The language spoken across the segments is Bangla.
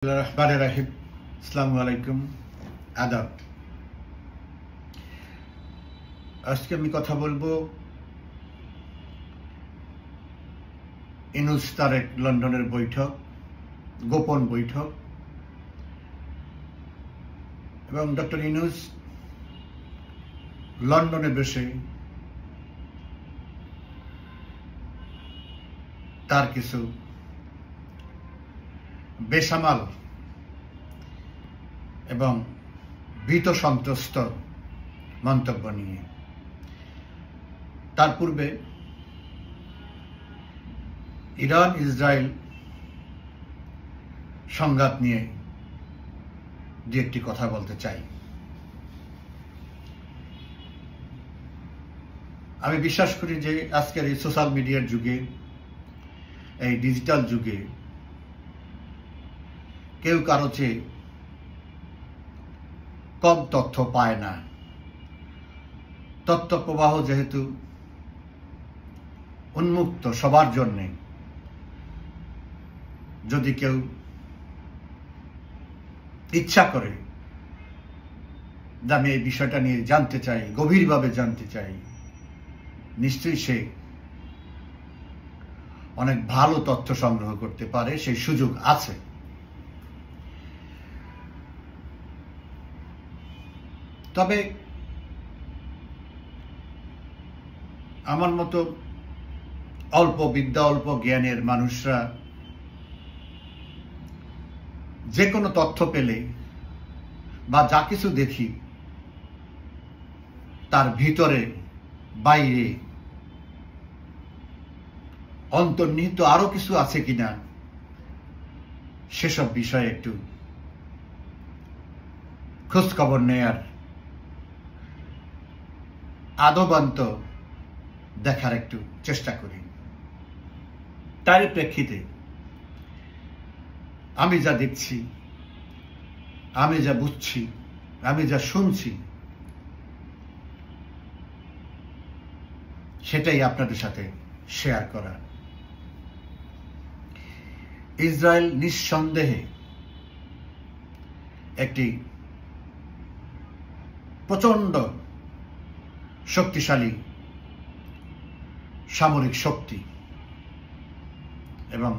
আসসালামু আলাইকুম, আদাব। আজকে আমি কথা বলবো ইউনূস তারেক লন্ডনের বৈঠক, গোপন বৈঠক, এবং ডক্টর ইউনূস লন্ডনে বসে তার কিছু বেসামাল এবং ভীত সন্ত্রস্ত মন্তব্য নিয়ে। তার পূর্বে ইরান ইসরায়েল সংঘাত নিয়ে দু একটি কথা বলতে চাই। আমি বিশ্বাস করি যে আজকের এই সোশ্যাল মিডিয়ার যুগে, এই ডিজিটাল যুগে কেউ কারো চেয়ে কম তথ্য পায় না। তথ্য প্রবাহ যেহেতু উন্মুক্ত সবার জন্যে, যদি কেউ ইচ্ছা করে যে আমি এই বিষয়টা নিয়ে জানতে চাই, গভীরভাবে জানতে চাই, নিশ্চয়ই সে অনেক ভালো তথ্য সংগ্রহ করতে পারে, সেই সুযোগ আছে। তবে আমার মতো অল্প বিদ্যা, অল্প জ্ঞানের মানুষরা যে কোনো তথ্য পেলে বা যা কিছু দেখি তার ভিতরে বাইরে অন্তর্নিহিত আরো কিছু আছে কিনা সেসব বিষয়ে একটু খোঁজ খবর নেয়ার, আদবান্ত দেখার একটু চেষ্টা করি। তারই প্রেক্ষিতে আমি যা দেখছি, আমি যা বুঝছি, আমি যা শুনছি, সেটাই আপনাদের সাথে শেয়ার করা। ইসরায়েল নিঃসন্দেহে একটি প্রচন্ড শক্তিশালী সামরিক শক্তি এবং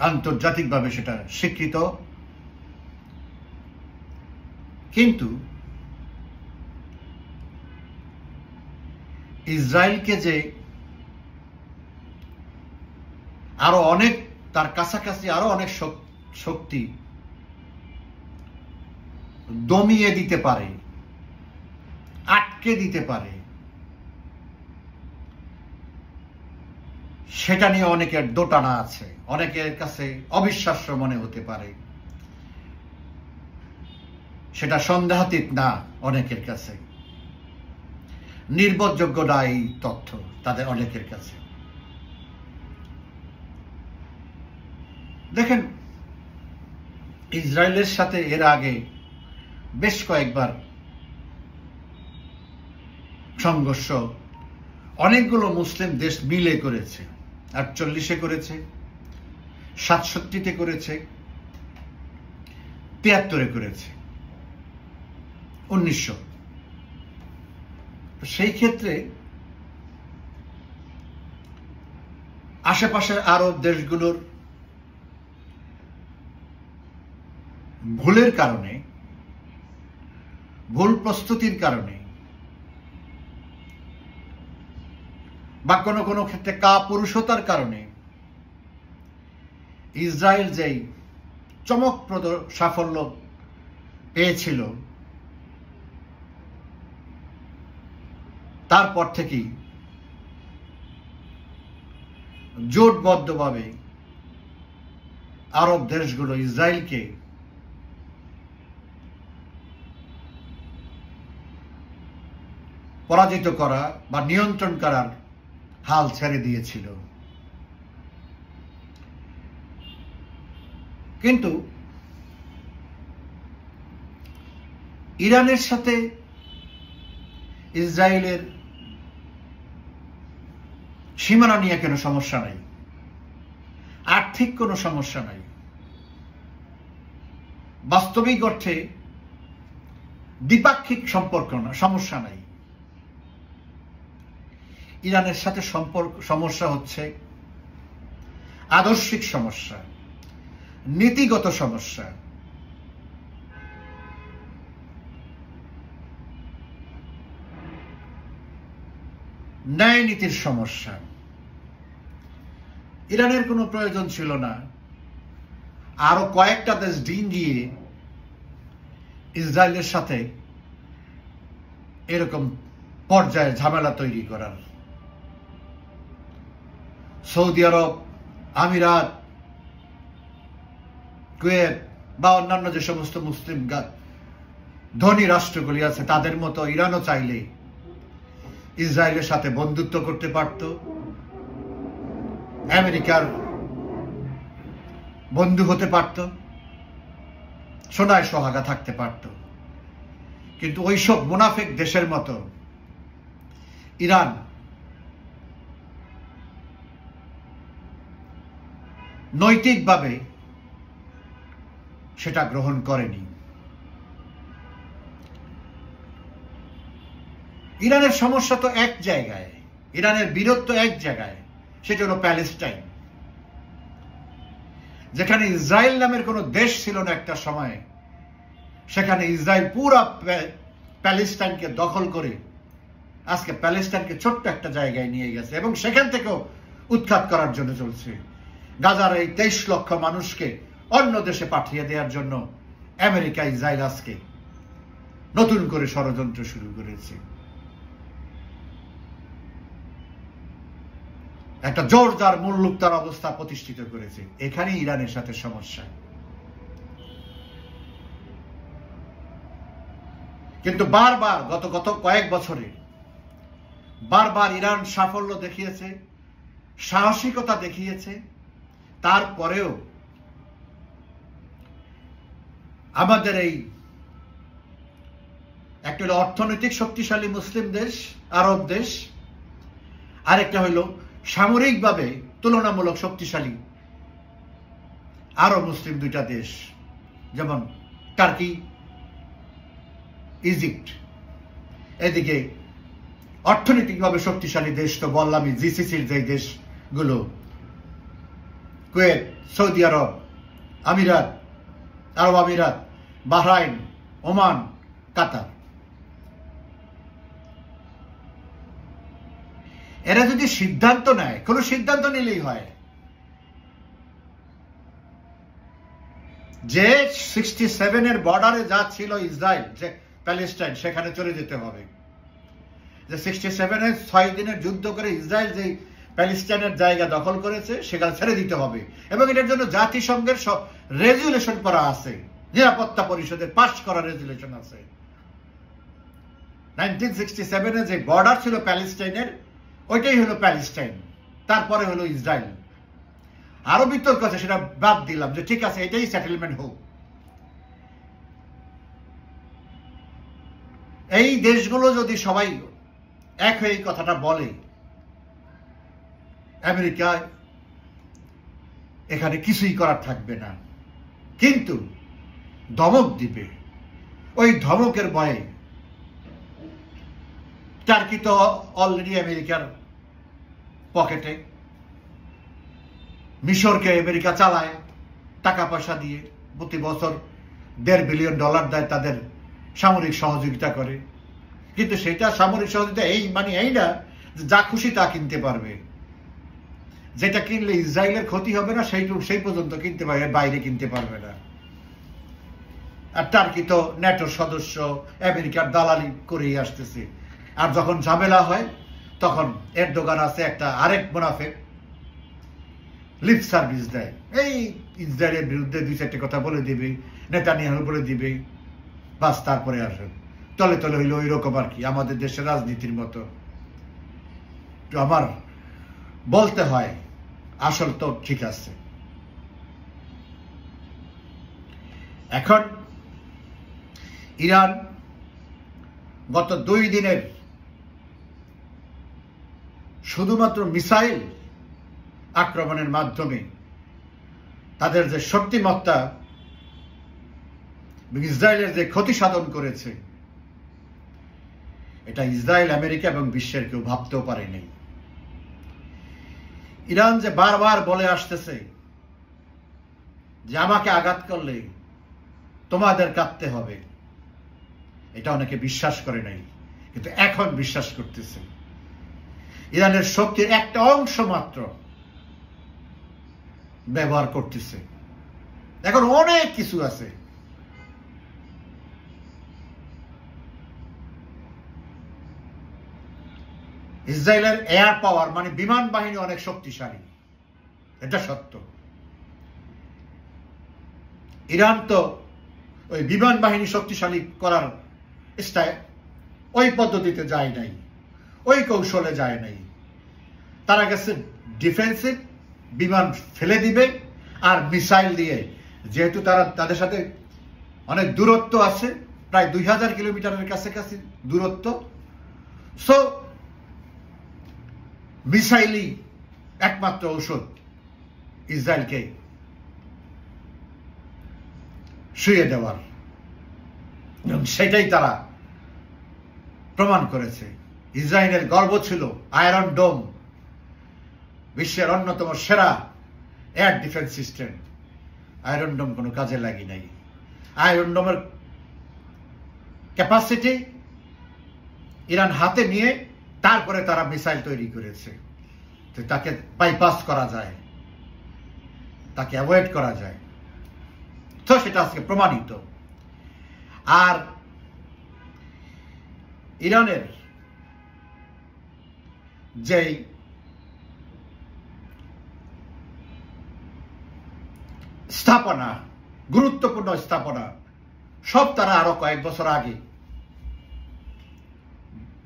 আন্তর্জাতিকভাবে সেটা স্বীকৃত। কিন্তু ইসরায়েলকে যে আরো অনেক, তার কাছাকাছি আরো অনেক শক্তি দমিয়ে দিতে পারে, আটকে দিতে পারে, সেটা নিয়ে অনেকের দোটানা আছে। অনেকের কাছে অবিশ্বাস্য মনে হতে পারে, সেটা সন্দেহাতীত না। অনেকের কাছে নির্ভরযোগ্য না এই তথ্য, তাদের অনেকের কাছে। দেখেন, ইসরায়েলের সাথে এর আগে বেশ কয়েকবার সংঘর্ষ অনেকগুলো মুসলিম দেশ মিলে করেছে। 48-এ করেছে, 67-তে করেছে, 73-এ করেছে, 1900। সেই ক্ষেত্রে আশেপাশের আরব দেশগুলোর ভুলের কারণে, ভুল প্রস্তুতির কারণে, বা কোনো কোনো ক্ষেত্রে কাপুরুষতার কারণে ইসরায়েল যেই চমকপ্রদ সাফল্য পেয়েছিল, তারপর থেকেই জোটবদ্ধভাবে আরব দেশগুলো ইসরায়েলকে পরাজিত করা বা নিয়ন্ত্রণ করার হাল ছেড়ে দিয়েছিল। কিন্তু ইরানের সাথে ইসরায়েলের সীমানা নিয়ে কোনো সমস্যা নাই, আর্থিক কোনো সমস্যা নাই। বাস্তবিক অর্থে দ্বিপাক্ষিক সম্পর্ক না, সমস্যা নাই। ইরানের সাথে সমস্যা হচ্ছে আদর্শিক সমস্যা, নীতিগত সমস্যা। ন্যায় নীতির সমস্যা। ইরানের কোনো প্রয়োজন ছিল না আরো কয়েকটা দেশ ডিম দিয়ে ইসরায়েলের সাথে এরকম পর্যায়ে ঝামেলা তৈরি করার। সৌদি আরব, আমিরাত, কুয়েত বা অন্যান্য যে সমস্ত মুসলিম ধনী রাষ্ট্রগুলি আছে তাদের মতো ইরানও চাইলে ইসরায়েলের সাথে বন্ধুত্ব করতে পারত, আমেরিকার বন্ধু হতে পারত, সোনায় সোহাগা থাকতে পারত। কিন্তু ওইসব মুনাফিক দেশের মতো ইরান নৈতিকভাবে সেটা গ্রহণ করেনি। ইরানের সমস্যা তো এক জায়গায়, ইরানের বিরোধ তো এক জায়গায়, সেটা হলো প্যালেস্টাইন, যেখানে ইসরায়েল নামের কোনো দেশ ছিল না একটা সময়ে। সেখানে ইসরায়েল পুরো প্যালেস্টাইনকে দখল করে আজকে প্যালেস্টাইনকে ছোট্ট একটা জায়গায় নিয়ে গেছে এবং সেখান থেকেও উৎখাত করার জন্য চলছে। গাজার এই 23 লক্ষ মানুষকে অন্য দেশে পাঠিয়ে দেওয়ার জন্য আমেরিকা, ইসরায়েল আজকে নতুন করে ষড়যন্ত্র শুরু করেছে। একটা জোরদার মুল্লুকতার অবস্থা প্রতিষ্ঠিত করেছে। এখানে ইরানের সাথে সমস্যা। কিন্তু বারবার গত কয়েক বছরে বারবার ইরান সাফল্য দেখিয়েছে, সাহসিকতা দেখিয়েছে। তারপরেও আমাদের এই একটা হলো অর্থনৈতিক শক্তিশালী মুসলিম দেশ, আরব দেশ, আরেকটা হলো সামরিকভাবে তুলনামূলক শক্তিশালী আরো মুসলিম দুইটা দেশ, যেমন টার্কি, ইজিপ্ট। এদিকে অর্থনৈতিকভাবে শক্তিশালী দেশ তো বললামই, জিসিসির যে দেশগুলো, কুয়েত, সৌদি আরব, আমিরাত, আরব আমিরাত, বাহরাইন, ওমান, কাতার। এরা যদি সিদ্ধান্ত নেয়, কোন সিদ্ধান্ত নিলেই হয় যে 67-এর বর্ডারে যা ছিল ইসরায়েল, যে প্যালেস্টাইন, সেখানে চলে যেতে হবে। যে 67-এর 6 দিনের যুদ্ধ করে ইসরায়েল যে প্যালেস্টাইনের জায়গা দখল করেছে সেখানে ছেড়ে দিতে হবে। এবং এটার জন্য জাতিসংঘের সব রেজুলেশন করা আছে, নিরাপত্তা পরিষদের পাশ করা রেজুলেশন আছে। 1967-এ যে বর্ডার ছিল প্যালেস্টাইনের, ওইটাই হলো প্যালেস্টাইন, তারপরে হলো ইসরায়েল। আরো বিতর্ক আছে, সেটা বাদ দিলাম, যে ঠিক আছে এটাই সেটেলমেন্ট হোক। এই দেশগুলো যদি সবাই এক হয়ে এই কথাটা বলে, আমেরিকা এখানে কিছুই করার থাকবে না, কিন্তু ধমক দিবে। ওই ধমকের ভয়ে টার্কি তো অলরেডি আমেরিকার পকেটে, মিশরকে আমেরিকা চালায় টাকা পয়সা দিয়ে, প্রতি বছর $1.5 বিলিয়ন দেয়, তাদের সামরিক সহযোগিতা করে। কিন্তু সেটা সামরিক সহযোগিতা এই না যে যা খুশি তা কিনতে পারবে। যেটা কিনলে ইসরায়েলের ক্ষতি হবে না সেই পর্যন্ত কিনতে পারবে, বাইরে কিনতে পারবে না। আর টার্কি তো ন্যাটোর সদস্য, আমেরিকার দালালি করেই আসতেছে। আর যখন ঝামেলা হয় তখন এরদোগান আছে একটা আরেক মুনাফিক, লিপ সার্ভিস দেয়, এই ইসরায়েলের বিরুদ্ধে 2-4টা কথা বলে দিবে, নেতানিয়াহু বলে দিবে, বাস তারপরে আসে। তলে তলে হইলো ওই রকম আর কি, আমাদের দেশের রাজনীতির মতো। আমার বলতে হয় আসল তো ঠিক আছে। এখন ইরান গত 2 দিনের শুধুমাত্র মিসাইল আক্রমণের মাধ্যমে তাদের যে শক্তিমত্তা ইসরায়েলের যে ক্ষতি সাধন করেছে, এটা ইসরায়েল, আমেরিকা এবং বিশ্বের কেউ ভাবতেও পারেনি। ইরান যে বারবার বলে আসতেছে যে আমাকে আঘাত করলে তোমাদের কাঁদতে হবে, এটা অনেকে বিশ্বাস করে নাই, কিন্তু এখন বিশ্বাস করতেছে। ইরানের শক্তির একটা অংশ মাত্র ব্যবহার করতেছে, এখন অনেক কিছু আছে। ইসরায়েলের এয়ার পাওয়ার মানে বিমান বাহিনী অনেক শক্তিশালী, এটা সত্য। ইরান তো ওই বিমান বাহিনী শক্তিশালী করার ওই পদ্ধতিতে যায় নাই, ওই কৌশলে যায় নাই। তারা গেছে ডিফেন্সিভ, বিমান ফেলে দিবে আর মিসাইল দিয়ে, যেহেতু তাদের সাথে অনেক দূরত্ব আছে, প্রায় 2000 কিলোমিটারের কাছাকাছি দূরত্ব, সো মিসাইলই একমাত্র ঔষধ ইসরায়েলকে শুয়ে দেওয়ার, এবং সেটাই তারা প্রমাণ করেছে। ইসরায়েলের গর্ব ছিল আয়রন ডোম, বিশ্বের অন্যতম সেরা এয়ার ডিফেন্স সিস্টেম। আয়রন ডোম কোনো কাজে লাগি নাই। আয়রন ডোমের ক্যাপাসিটি ইরান হাতে নিয়ে তারপরে তারা মিসাইল তৈরি করেছে, তাকে বাইপাস করা যায়, তাকে অ্যাভয়েড করা যায়। তো সেটা আজকে প্রমাণিত। আর ইরানের যে স্থাপনা, গুরুত্বপূর্ণ স্থাপনা, সব তারা আরো কয়েক বছর আগে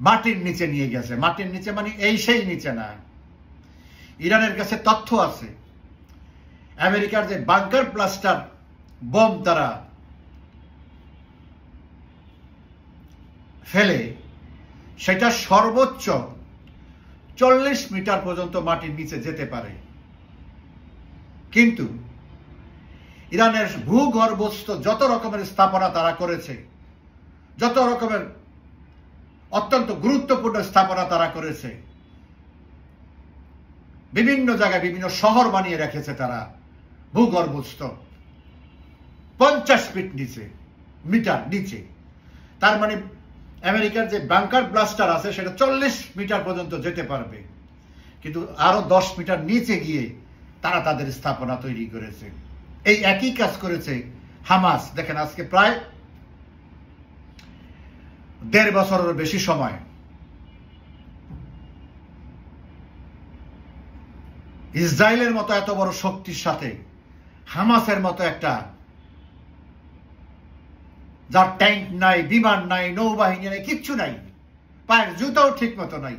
মাটির নিচে নিয়ে গেছে। মাটির নিচে মানে এই সেই নিচে না, ইরানের কাছে তথ্য আছে আমেরিকার যে বাংকার ব্লাস্টার বোম তারা ফেলে, সেটা সর্বোচ্চ 40 মিটার পর্যন্ত মাটির নিচে যেতে পারে। কিন্তু ইরানের ভূগর্ভস্থ যত রকমের স্থাপনা তারা করেছে, যত রকমের অত্যন্ত গুরুত্বপূর্ণ স্থাপনা তারা করেছে, বিভিন্ন জায়গায় বিভিন্ন শহর বানিয়ে রেখেছে তারা ভূগর্ভস্থ 50 ফিট নিচে, মিটার নিচে। তার মানে আমেরিকার যে বাংকার ব্লাস্টার আছে সেটা 40 মিটার পর্যন্ত যেতে পারবে, কিন্তু আরো 10 মিটার নিচে গিয়ে তারা তাদের স্থাপনা তৈরি করেছে। এই একই কাজ করেছে হামাস। দেখেন আজকে প্রায় 1.5 বছরের বেশি সময় ইসরায়েলের মতো এত বড় শক্তির সাথে হামাসের মতো একটা, যার ট্যাঙ্ক নাই, বিমান নাই, নৌবাহিনী নাই, কিচ্ছু নাই, পায়ের জুতাও ঠিক মতো নাই,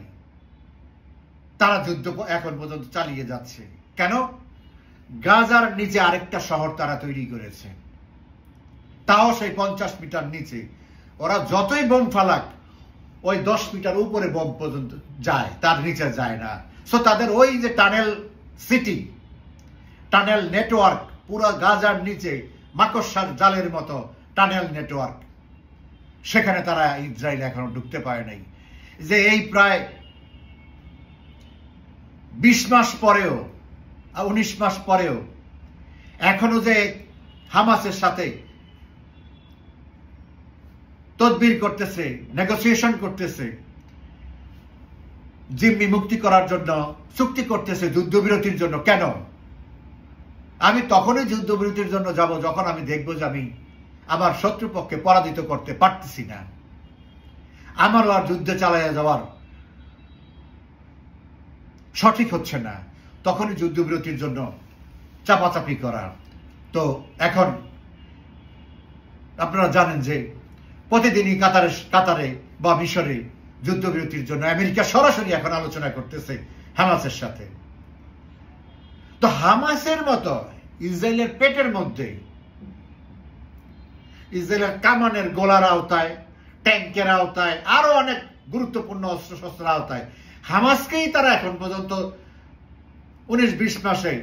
তারা যুদ্ধ এখন পর্যন্ত চালিয়ে যাচ্ছে। কেন? গাজার নিচে আরেকটা শহর তারা তৈরি করেছে, তাও সেই 50 মিটার নিচে। ওরা যতই বোম ফালাক ওই 10 মিটার উপরে বোম পর্যন্ত যায়, তার নিচে যায় না। সো তাদের ওই যে টানেল সিটি, টানেল নেটওয়ার্ক, পুরো গাজার নিচে মাকড়সার জালের মতো টানেল নেটওয়ার্ক, সেখানে তারা ইসরায়েল এখনো ঢুকতে পারে নাই। যে এই প্রায় 20 মাস পরেও, 19 মাস পরেও এখনো যে হামাসের সাথে তদবির করতেছে, নেগোসিয়েশন করতেছে, জিম্মি মুক্তি করার জন্য চুক্তি করতেছে, যুদ্ধবিরতির জন্য। কেন? আমি তখনই যুদ্ধবিরতির জন্য যাব যখন আমি দেখব যে আমি আমার শত্রুপক্ষে পরাজিত করতে পারতেছি না, আমারও আর যুদ্ধে চালাইয়া যাওয়ার সঠিক হচ্ছে না, তখনই যুদ্ধবিরতির জন্য চাপাচাপি করা। তো এখন আপনারা জানেন যে প্রতিদিনই কাতারে বা মিশরে যুদ্ধবিরতির জন্য আমেরিকা সরাসরি এখন আলোচনা করতেছে হামাসের সাথে। তো হামাসের মতো ইসরায়েলের পেটের মধ্যে, ইসরায়েলের কামানের গোলার আওতায়, ট্যাঙ্কের আওতায়, আরো অনেক গুরুত্বপূর্ণ অস্ত্র শস্ত্রের আওতায় হামাসকেই তারা এখন পর্যন্ত 19-20 মাসে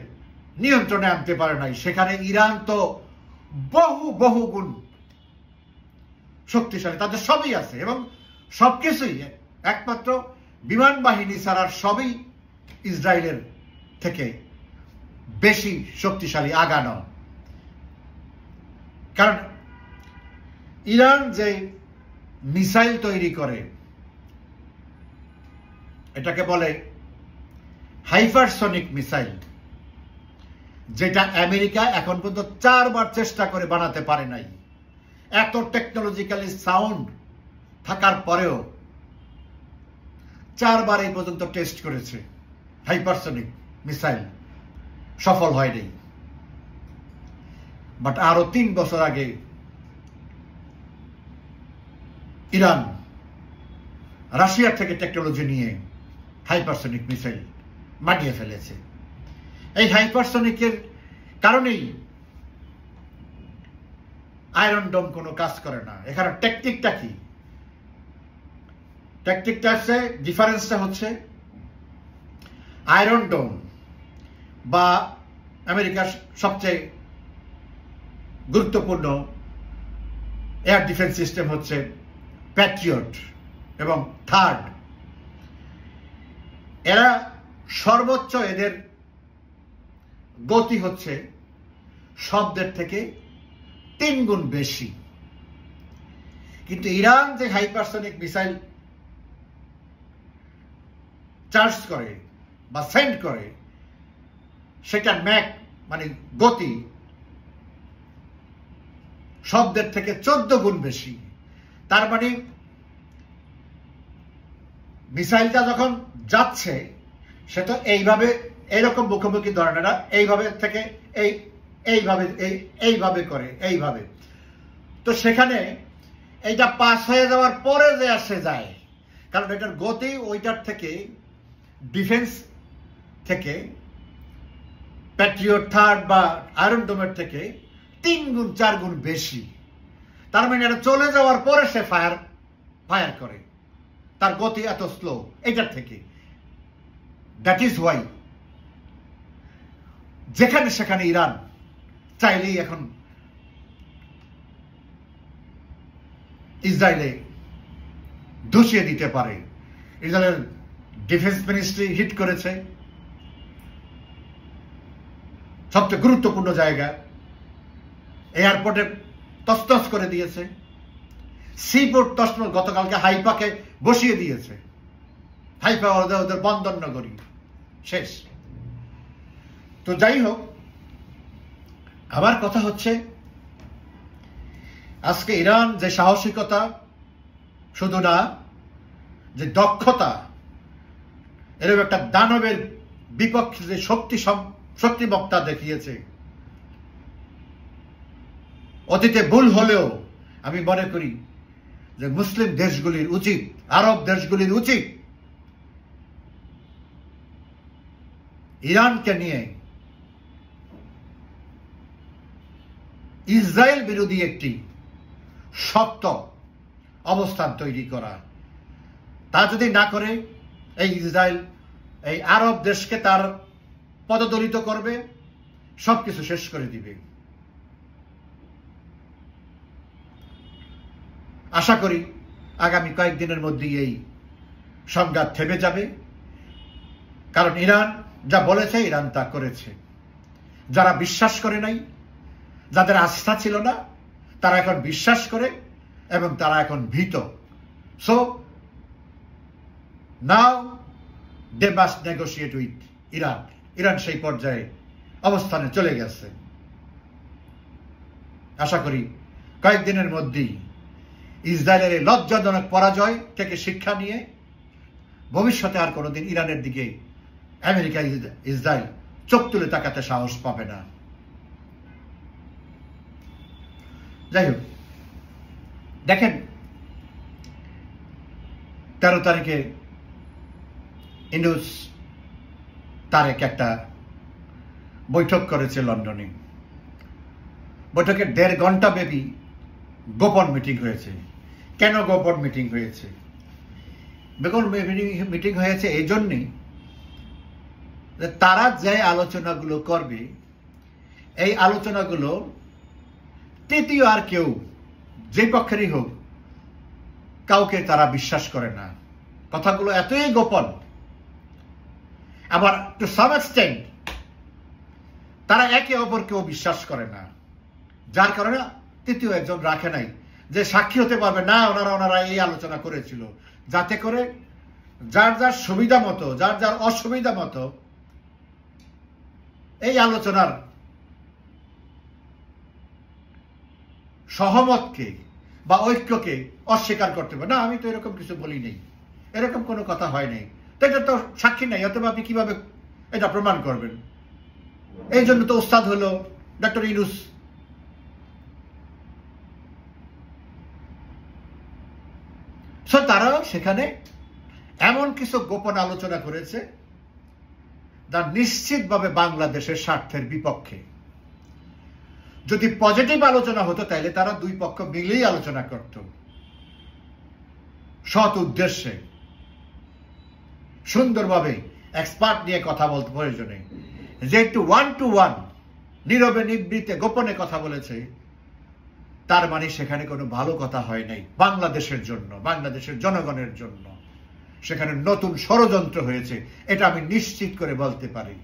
নিয়ন্ত্রণে আনতে পারে নাই। সেখানে ইরান তো বহু গুণ শক্তিশালী, তাদের সবই আছে এবং সবকিছুই একমাত্র বিমান বাহিনী ছাড়ার সবই ইসরায়েলের থেকে বেশি শক্তিশালী আগানো। কারণ ইরান যে মিসাইল তৈরি করে এটাকে বলে হাইপারসনিক মিসাইল, যেটা আমেরিকা এখন পর্যন্ত 4 বার চেষ্টা করে বানাতে পারে নাই। এত টেকনোলজিক্যালি সাউন্ড থাকার পরেও 4 বার এই পর্যন্ত টেস্ট করেছে হাইপারসনিক মিসাইল, সফল হয়নি। বাট আরো 3 বছর আগে ইরান রাশিয়ার থেকে টেকনোলজি নিয়ে হাইপারসনিক মিসাইল বানিয়ে ফেলেছে। এই হাইপারসনিকের কারণেই আয়রন ডোম কোনো কাজ করে না। এখানে টেকনিকটা কি? টেকনিকটা হচ্ছে, ডিফারেন্সটা হচ্ছে আয়রন ডোম বা আমেরিকার সবচেয়ে গুরুত্বপূর্ণ এয়ার ডিফেন্স সিস্টেম হচ্ছে প্যাট্রিয়ট এবং থার্ড। এরা সর্বোচ্চ এদের গতি হচ্ছে শব্দের থেকে 3 গুণ বেশি। কিন্তু ইরান যে হাইপারসনিক মিসাইল চার্জ করে বা সেন্ড করে সেটা ম্যাক মানে গতি শব্দের থেকে 14 গুণ বেশি। তার মানে মিসাইলটা যখন যাচ্ছে সেটা এইভাবে এইরকম মুখোমুখি ধরে না, এইভাবে থেকে এইভাবে করে এইভাবে। তো সেখানে এইটা পাস হয়ে যাওয়ার পরে যে আসে যায়, কারণ এটার গতি ওইটার থেকে ডিফেন্স থেকে প্যাট্রিয়ট থার্ড বা আয়রন ডোমের থেকে 3 গুণ 4 গুণ বেশি। তার মানে এটা চলে যাওয়ার পরে সে ফায়ার করে, তার গতি এত স্লো এটার থেকে। দ্যাট ইজ ওয়াই যেখানে সেখানে ইরান চাইলেই এখন ইসরায়েলে ধসিয়ে দিতে পারে। ইসরায়েলের ডিফেন্স মিনিস্ট্রি হিট করেছে সবচেয়ে গুরুত্বপূর্ণ জায়গা, এয়ারপোর্টে তছনছ করে দিয়েছে, সিপোর্ট তছনছ। গতকালকে হাইফাকে বসিয়ে দিয়েছে, হাইফা ওদের বন্দর নগরী শেষ। তো যাই হোক, আমার কথা হচ্ছে আজকে ইরান যে সাহসিকতা, শুধু না যে দক্ষতা, এরকম একটা দানবের বিপক্ষে যে শক্তিমত্তা দেখিয়েছে, অতীতে ভুল হলেও আমি মনে করি যে মুসলিম দেশগুলির উচিত, আরব দেশগুলির উচিত ইরানকে নিয়ে ইসরায়েল বিরোধী একটি শক্ত অবস্থান তৈরি করা। তা যদি না করে এই ইসরায়েল এই আরব দেশকে তার পদদলিত করবে, সবকিছু শেষ করে দিবে। আশা করি আগামী কয়েকদিনের মধ্যেই এই সংঘাত থেমে যাবে, কারণ ইরান যা বলেছে ইরান তা করেছে। যারা বিশ্বাস করে নাই, যাদের আস্থা ছিল না, তারা এখন বিশ্বাস করে এবং তারা এখন ভীত। So now they must negotiate with Iran. Iran সেই পর্যায়ে অবস্থানে চলে গেছে। আশা করি কয়েকদিনের মধ্যেই ইসরায়েলের এই লজ্জাজনক পরাজয় থেকে শিক্ষা নিয়ে ভবিষ্যতে আর কোনোদিন ইরানের দিকে আমেরিকা ইসরায়েল চোখ তুলে তাকাতে সাহস পাবে না। যাই হোক, দেখেন 13 তারিখে ইউনূস তারেক একটা বৈঠক করেছে লন্ডনে। বৈঠকে 1.5 ঘন্টা ব্যাপী গোপন মিটিং হয়েছে। কেন গোপন মিটিং হয়েছে? গোপন মিটিং হয়েছে এই জন্যই যে তারা যে আলোচনাগুলো করবে, এই আলোচনাগুলো তৃতীয় আর কেউ যে পক্ষেরই হোক কাউকে তারা বিশ্বাস করে না, কথাগুলো এতই গোপন। আবার টু সাম এক্সটেন্ট তারা একে অপরকেও বিশ্বাস করে না, যার কারণে তৃতীয় একজন রাখে নাই যে সাক্ষী হতে পারবে না ওনারা এই আলোচনা করেছিল, যাতে করে যার যার সুবিধা মতো, যার যার অসুবিধা মতো এই আলোচনার সহমতকে বা ঐক্যকে অস্বীকার করতে পারে। না, আমি তো এরকম কিছু বলি নেই, এরকম কোনো কথা হয় নাই, তো এটা তো সাক্ষী নাই, অথবা আপনি কিভাবে এটা প্রমাণ করবেন? এই জন্য তো ওস্তাদ হলো ডক্টর ইউনূস। তারাও সেখানে এমন কিছু গোপন আলোচনা করেছে যা নিশ্চিতভাবে বাংলাদেশের স্বার্থের বিপক্ষে। যদি পজিটিভ আলোচনা হতো তাহলে তারা দুই পক্ষ মিলেই আলোচনা করত, সৎ উদ্দেশ্যে, সুন্দরভাবে এক্সপার্ট নিয়ে কথা বলতে প্রয়োজনে। যে একটু 1 to 1 নীরবে নিবৃত্তে গোপনে কথা বলেছে, তার মানে সেখানে কোনো ভালো কথা হয় নাই বাংলাদেশের জন্য, বাংলাদেশের জনগণের জন্য। সেখানে নতুন ষড়যন্ত্র হয়েছে, এটা আমি নিশ্চিত করে বলতে পারি।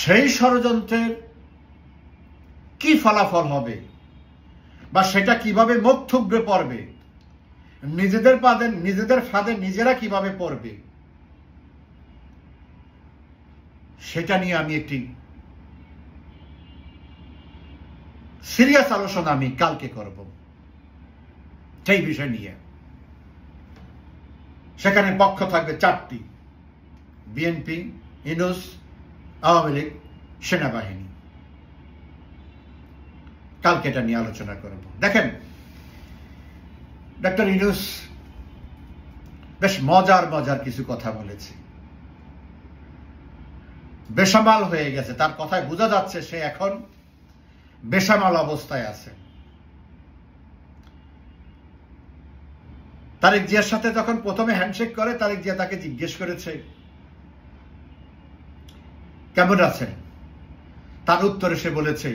সেই ষড়যন্ত্রের কি ফলাফল হবে বা সেটা কিভাবে মুখ থুবড়ে পড়বে, নিজেদের ফাঁদে নিজেরা কিভাবে পড়বে, সেটা নিয়ে আমি একটি সিরিয়াস আলোচনা আমি কালকে করব, সেই বিষয় নিয়ে। সেখানে পক্ষ থাকবে 4টি, বিএনপি, ইউনূস, আওয়ামী লীগ, সেনাবাহিনী। কালকে এটা নিয়ে আলোচনা করব। দেখেন, ডক্টর ইউনূস বেশ মজার কিছু কথা বলেছে, বেসামাল হয়ে গেছে, তার কথায় বোঝা যাচ্ছে সে এখন বেসামাল অবস্থায় আছে। তারেক জিয়ার সাথে যখন প্রথমে হ্যান্ডশেক করে, তারেক জিয়া তাকে জিজ্ঞেস করেছে কেমন আছেন, তার উত্তরে সে বলেছে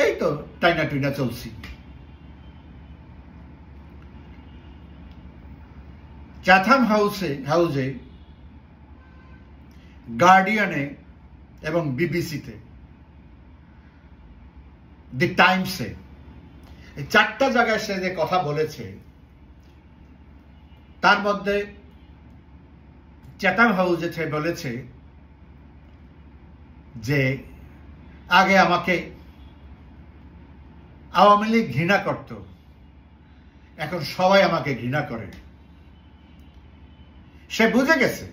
এই তো টাইনা টুইনা চলছি। চ্যাথাম হাউসে, গার্ডিয়ানে এবং বিবিসিতে, দি টাইমসে, এই 4টা জায়গায় সে যে কথা বলেছে, তার মধ্যে চ্যাথাম হাউসে সে বলেছে যে আগে আমাকে আওয়ামী লীগ ঘৃণা করত, এখন সবাই আমাকে ঘৃণা করে। সে বুঝে গেছে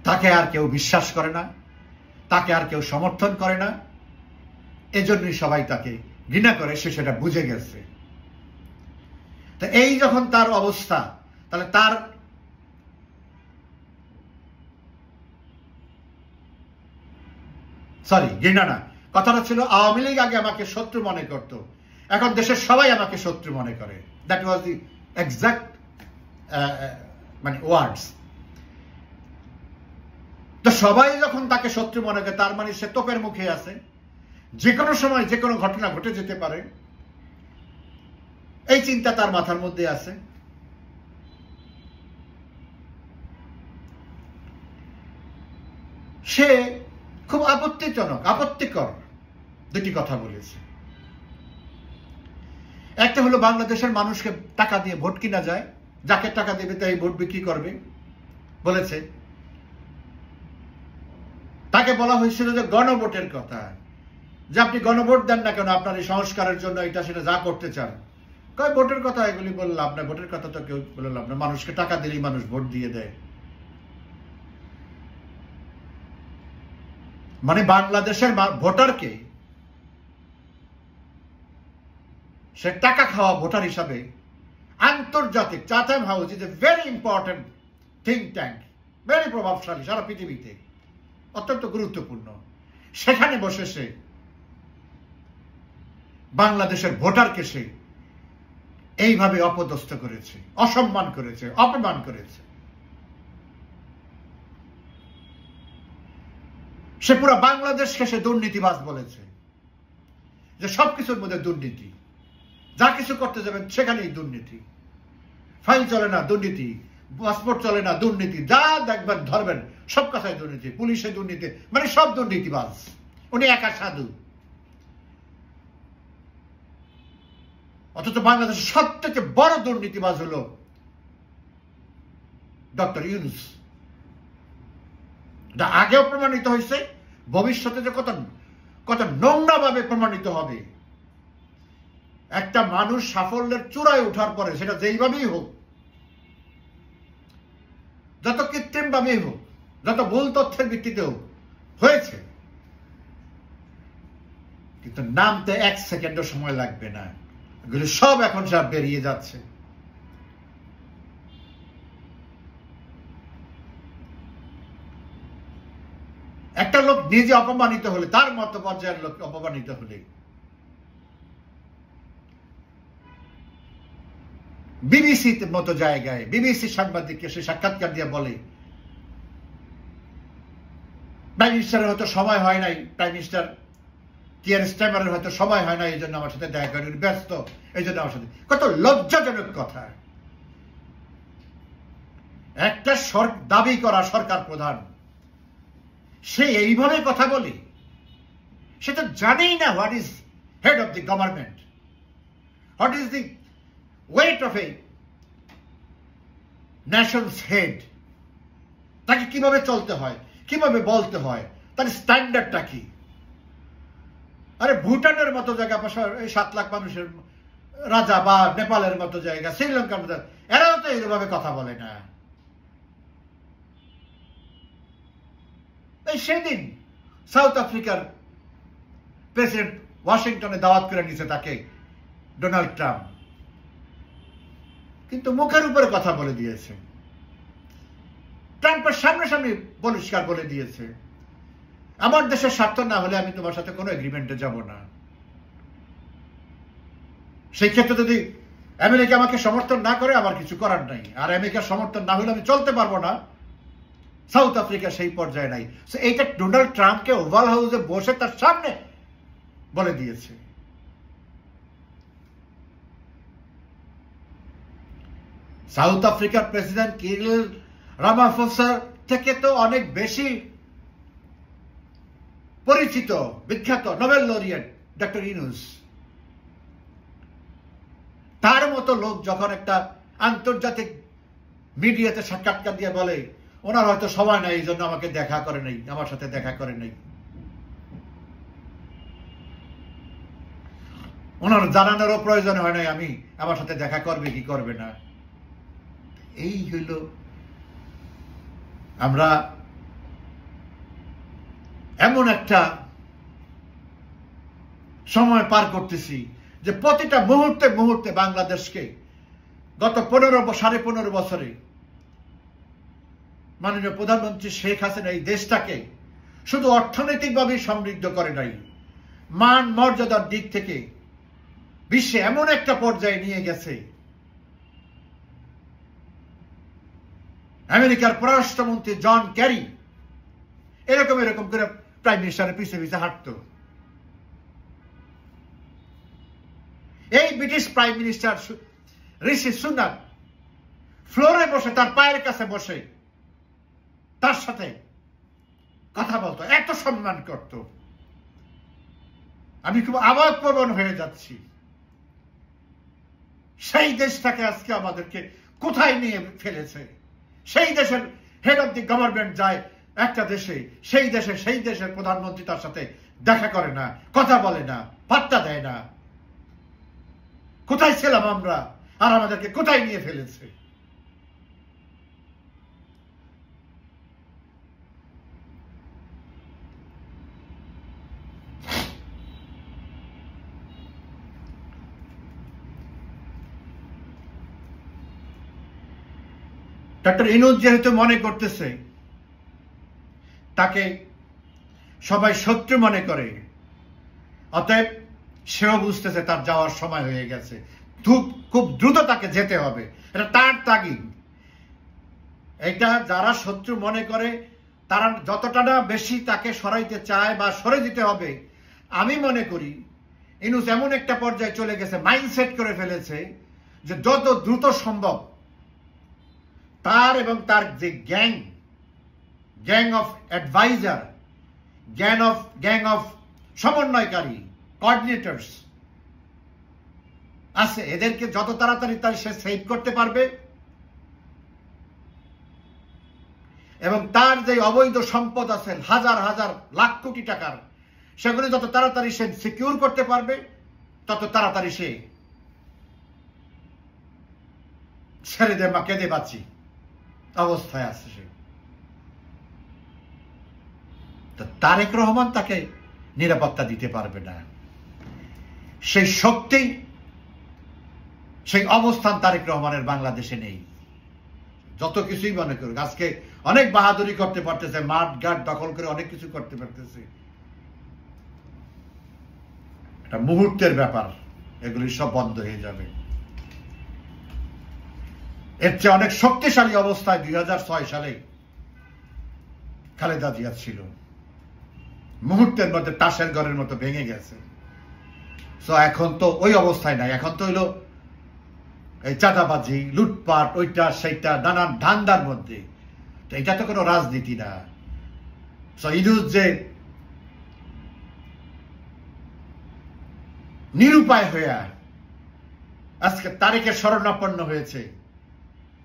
তাকে আর কেউ বিশ্বাস করে না, তাকে আর কেউ সমর্থন করে না, এজন্যই সবাই তাকে ঘৃণা করে, সে সেটা বুঝে গেছে। তো এই যখন তার অবস্থা, তাহলে তার ঘৃণা না, কথাটা ছিল আওয়ামী লীগ আগে আমাকে শত্রু মনে করত, এখন দেশের সবাই আমাকে শত্রু মনে করে। দ্যাট ওয়াজ দি এক্সাক্ট ওয়ার্ডস। তো সবাই যখন তাকে শত্রু মনে করে, তার মানে সে তোপের মুখে আছে, যে কোনো সময় যে কোনো ঘটনা ঘটে যেতে পারে, এই চিন্তা তার মাথার মধ্যে আছে। সে খুব আপত্তিকর দুটি কথা বলেছে। একটা হলো বাংলাদেশের মানুষকে টাকা দিয়ে ভোট কিনা যায়, যাকে টাকা দেবে তাই ভোট বিক্রি করবে বলেছে। তাকে বলা হয়েছিল যে গণভোটের কথা, যে আপনি গণভোট দেন না কেন, আপনার এই সংস্কারের জন্য এটা সেটা যা করতে চান। কয় ভোটের কথা এগুলি বললাম আপনার, ভোটের কথা তো কেউ বললাম না, মানুষকে টাকা দিলেই মানুষ ভোট দিয়ে দেয়। মানে বাংলাদেশের ভোটারকে সে টাকা খাওয়া ভোটার হিসাবে আন্তর্জাতিক, Chatham house is a very important think tank, very প্রভাবশালী সারা পৃথিবীতে, অত্যন্ত গুরুত্বপূর্ণ। সেখানে বসে সে বাংলাদেশের ভোটারকে সে এইভাবে অপদস্থ করেছে, অসম্মান করেছে, অপমান করেছে। সে পুরো বাংলাদেশকে সে দুর্নীতিবাজ বলেছে, যে সবকিছুর মধ্যে দুর্নীতি, যা কিছু করতে যাবেন সেখানেই দুর্নীতি, ফাইল চলে না দুর্নীতি, পাসপোর্ট চলে না দুর্নীতি, যা দেখবেন ধরবেন সব কথায় দুর্নীতি, পুলিশে দুর্নীতি, মানে সব দুর্নীতিবাজ। উনি একা সাধু। অথচ বাংলাদেশের সবথেকে বড় দুর্নীতিবাজ হলো ডক্টর ইউনূস। এটা আগেও প্রমাণিত হয়েছে, ভবিষ্যতে যে কত নোংরা ভাবে প্রমাণিত হবে। একটা মানুষ সাফল্যের চূড়ায় ওঠার পরে, সেটা যেইভাবেই হোক, যত কৃত্রিম ভাবেই হোক, যত ভুল তথ্যের ভিত্তিতে হোক, হয়েছে, কিন্তু নামতে 1 সেকেন্ডও সময় লাগবে না। এগুলো সব এখন সব বেরিয়ে যাচ্ছে। একটা লোক নিজে অপমানিত হলে, তার মত পর্যায়ের লোক অপমানিত হলে, বিবিসি মতো জায়গায় বিবিসি সাংবাদিককে সে সাক্ষাৎকার দিয়ে বলে, প্রাইম মিনিস্টারের হয়তো সময় হয় নাই, প্রাইম মিনিস্টার কিয়ার স্টারমারের হয়তো সময় হয় না, এই জন্য আমার সাথে দেখা করেন, ব্যস্ত, এই জন্য আমার সাথে। কত লজ্জাজনক কথা! একটা দাবি করা সরকার প্রধান, সে এইভাবে কথা বলে, সে তো জানেই না what is head of the government, what is the weight of A Nations head. তাকে কিভাবে চলতে হয়, কিভাবে বলতে হয়, তার স্ট্যান্ডার্ডটা কি? আরে ভুটানের মতো জায়গা, 7 লাখ মানুষের রাজা, বা নেপালের মতো জায়গা, শ্রীলঙ্কার মতো, এরাও তো এইভাবে কথা বলে না। সেদিন সাউথ আফ্রিকার প্রেসিডেন্ট ওয়াশিংটনে দাওয়াত করে নিছে তাকে ডোনাল্ড ট্রাম্প, কিন্তু মুখের উপরে কথা বলে দিয়েছে। ট্রাম্পের সামনাসামনি পরিষ্কার বলে দিয়েছে, আমার দেশের স্বার্থ না হলে আমি তোমার সাথে কোনো এগ্রিমেন্টে যাব না। সেই ক্ষেত্রে যদি আমেরিকা আমাকে সমর্থন না করে, আমার কিছু করার নাই। আর আমেরিকার সমর্থন না হলে আমি চলতে পারবো না। সাউথ আফ্রিকা সেই পর্যায়ে নাই। এইটা ডোনাল্ড ট্রাম্পকে ওভাল হাউসে বসে তার সামনে বলে দিয়েছে। সাউথ আফ্রিকার প্রেসিডেন্ট সিরিল রামাফোসা থেকে তো অনেক বেশি পরিচিত, বিখ্যাত নোবেল লরিয়েট ডক্টর ইউনূস। তার মতো লোক যখন একটা আন্তর্জাতিক মিডিয়াতে সাক্ষাৎকার দিয়ে বলে, ওনার হয়তো সময় নাই, এই জন্য আমাকে দেখা করে নাই, আমার সাথে দেখা করে নাই, ওনার জানানোরও প্রয়োজন হয় নাই আমি আমার সাথে দেখা করবে কি করবে না। এই হইল আমরা এমন একটা সময় পার করতেছি যে প্রতিটা মুহূর্তে মুহূর্তে বাংলাদেশকে গত 15 বছরে মাননীয় প্রধানমন্ত্রী শেখ হাসিনা এই দেশটাকে শুধু অর্থনৈতিকভাবে সমৃদ্ধ করে নাই, মান মর্যাদার দিক থেকে বিশ্বে এমন একটা পর্যায়ে নিয়ে গেছে, আমেরিকার পররাষ্ট্রমন্ত্রী জন ক্যারি এরকম করে প্রাইম মিনিস্টারের পিছে পিছে হাঁটত। এই ব্রিটিশ প্রাইম মিনিস্টার ঋষি সুনাক ফ্লোরে বসে, তার পায়ের কাছে বসে তার সাথে কথা বলতো, এত সম্মান করত। আমি খুব আবেগপ্রবণ হয়ে যাচ্ছি। সেই দেশটাকে আজকে আমাদেরকে কোথায় নিয়ে ফেলেছে। সেই দেশের হেড অফ দি গভর্নমেন্ট যায় একটা দেশে, সেই দেশের প্রধানমন্ত্রী তার সাথে দেখা করে না, কথা বলে না, পাত্তা দেয় না। কোথায় ছিলাম আমরা, আর আমাদেরকে কোথায় নিয়ে ফেলেছে। ডক্টর ইউনূস যেহেতু মনে করতেছে তাকে সবাই শত্রু মনে করে, অতএব সেও বুঝতেছে তার যাওয়ার সময় হয়ে গেছে, খুব দ্রুত তাকে যেতে হবে। এটা তার তাগিদ। এটা যারা শত্রু মনে করে তারা যতটা না বেশি তাকে সরাইতে চায় বা সরে দিতে হবে, আমি মনে করি ইউনূস এমন একটা পর্যায়ে চলে গেছে, মাইন্ডসেট করে ফেলেছে যে যত দ্রুত সম্ভব তার এবং তার যে gang of adviser, gang of সমন্বয়কারী, কোঅর্ডিনেটরস আছে, এদেরকে যত তাড়াতাড়ি সে সেভ করতে পারবে এবং তার যে অবৈধ সম্পদ আছে হাজার হাজার লাখ কোটি টাকার, সেগুলো যত তাড়াতাড়ি সে সিকিউর করতে পারবে তত তাড়াতাড়ি সে ছেড়ে দে মা কেঁদে বাঁচি অবস্থায় আছে সে। তো তারেক রহমান তাকে নিরাপত্তা দিতে পারবে না। সেই শক্তি, সেই অবস্থান তারেক রহমানের বাংলাদেশে নেই। যত কিছুই মনে করুক, আজকে অনেক বাহাদুরি করতে পারতেছে, মাঠ ঘাট দখল করে অনেক কিছু করতে পারতেছে, এটা মুহূর্তের ব্যাপার, এগুলি সব বন্ধ হয়ে যাবে। এর চেয়ে অনেক শক্তিশালী অবস্থায় 2006 সালে খালেদা জিয়া ছিল, মুহূর্তের মধ্যে তাসের ঘরের মতো ভেঙে গেছে। তো এখন তো ওই অবস্থায় নাই, এখন তো হইলো এই চাঁদাবাজি, লুটপাট, ওইটা সেইটা নানান ধান্দার মধ্যে। তো এটা তো কোনো রাজনীতি না। ইউনূস যে নিরুপায় হয়ে আজকে তারেকের শরণাপন্ন হয়েছে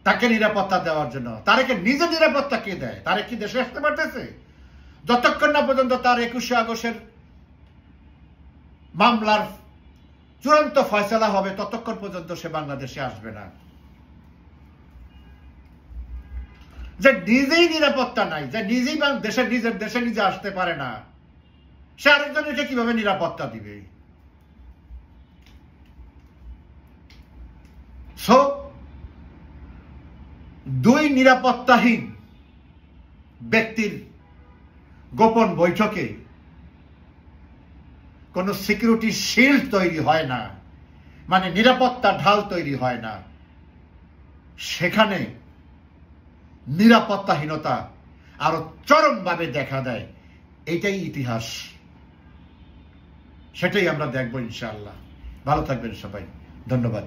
তাকে নিরাপত্তা দেওয়ার জন্য। তারেকের নিজের নিরাপত্তা কে দেয়? তারেক কি দেশে আসতে পারতেছে? যতক্ষণ না পর্যন্ত তার 21শে আগস্টের মামলার চূড়ান্ত ফয়সালা হবে ততক্ষণ পর্যন্ত সে বাংলাদেশে আসবে না। যে নিজেই নিরাপত্তা নাই, যে নিজেই নিজের দেশে নিজে আসতে পারে না, সে আরেকজনকে কিভাবে নিরাপত্তা দিবে? দুই নিরাপত্তাহীন ব্যক্তির গোপন বৈঠকে কোন সিকিউরিটি শিল্ড তৈরি হয় না, মানে নিরাপত্তা ঢাল তৈরি হয় না। সেখানে নিরাপত্তাহীনতা আরো চরমভাবে দেখা দেয়। এটাই ইতিহাস, সেটাই আমরা দেখবো ইনশাআল্লাহ। ভালো থাকবেন সবাই, ধন্যবাদ।